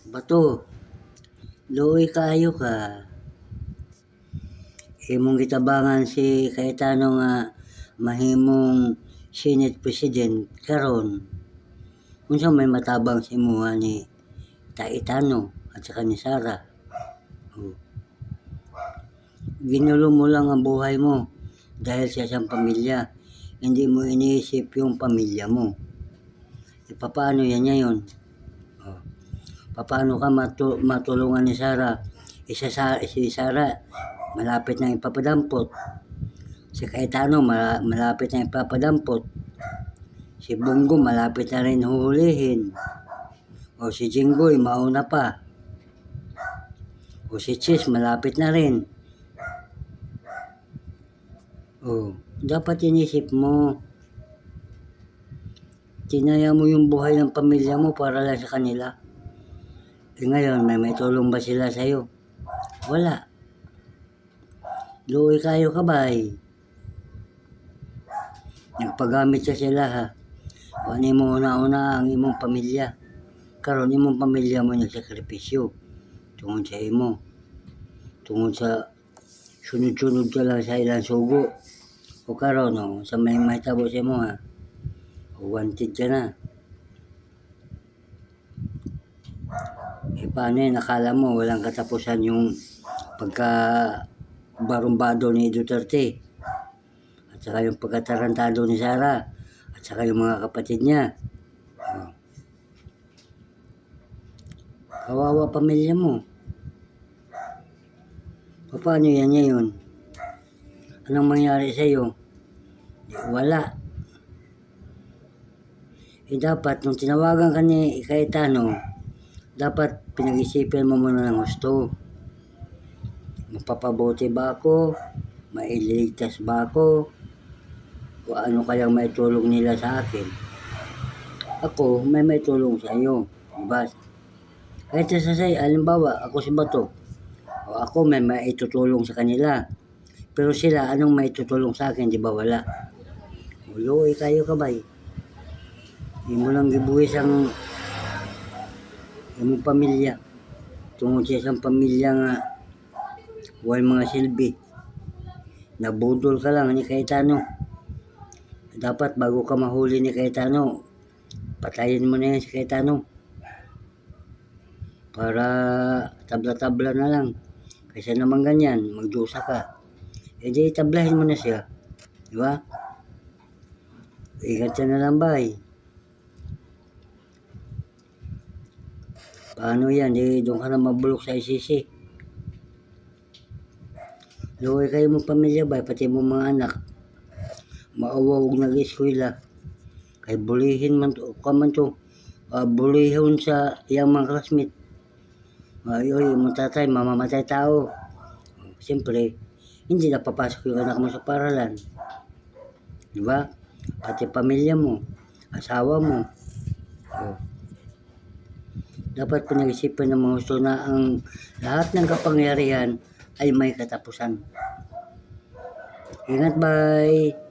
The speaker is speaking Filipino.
Bato, luoy kaayo ka. Imong gitabangan si Cayetano nga mahimong Senate President karon. Unsa may matabang sa imuha ni Cayetano at saka ni Sara? Oh. Ginulo mo lang ang buhay mo dahil sa isang pamilya. Hindi mo iniisip yung pamilya mo. Paano yan ngayon? Oh. Paano ka matulungan ni Sara? Si Sara, malapit na ipapadampot. Si Cayetano, malapit na ipapadampot. Si Bongo, malapit na rin huhulihin. O si Jinggoy, mauna pa. O si Chis, malapit na rin. O, dapat inisip mo. Tinaya mo yung buhay ng pamilya mo para lang sa kanila. Ngayon, may tulong ba sila sa'yo? Wala. Luoy kayo kabay. Nagpagamit sa sila ha. Ano mo una-una ang imong pamilya. Karon imong pamilya mo nagsakripisyo. Tungod sa imo. Tungod sa sunod-sunod ka lang sa ilang sugo. O karon no, sa may mahitabo sa imo ha. Wanted ka na. Paano yun? Nakala mo walang katapusan yung pagka-barumbado ni Duterte. At saka yung pagkatarantado ni Sara. At saka yung mga kapatid niya. Kawawa pamilya mo. Paano yan ngayon? Anong mangyari sa'yo? Wala. Dapat, nung tinawagan ka ni Cayetano, dapat pinag-isipan mo muna ng gusto. Mapapabuti ba ako? Maililigtas ba ako? O ano kayang maitulong nila sa akin? Ako, may maitulong sa iyo. Diba? Kahit sa halimbawa, ako si Bato. O ako, may maitutulong sa kanila. Pero sila, anong maitutulong sa akin? Di ba wala? Luoy kayo kabay. Hindi mo lang gibuhis ang imong pamilya. Tungod sa isang pamilya nga huwag mga silbi. Nabudol ka lang ni Cayetano. Dapat bago ka mahuli ni Cayetano, patayin mo na yan si Cayetano. Para tabla-tabla na lang. Kaysa naman ganyan, magdusa ka. Di tablahin mo na siya. Di ba? Ingat siya na lang bay. Paano yan? Doon ka na mabulok sa ICC. Luoy kayo mong pamilya ba? Pati mong mga anak. Maawawag nag-eskwela. Kay bulihin man to. Bulihon sa iyang mga classmate. Ayoy, mong tatay, mamamatay tao. Siyempre, hindi na papasok yung anak mo sa paralan. Diba? Pati pamilya mo. Asawa mo. Dapat pinag-isipan ng mga gusto na ang lahat ng kapangyarihan ay may katapusan. Ingat, bye!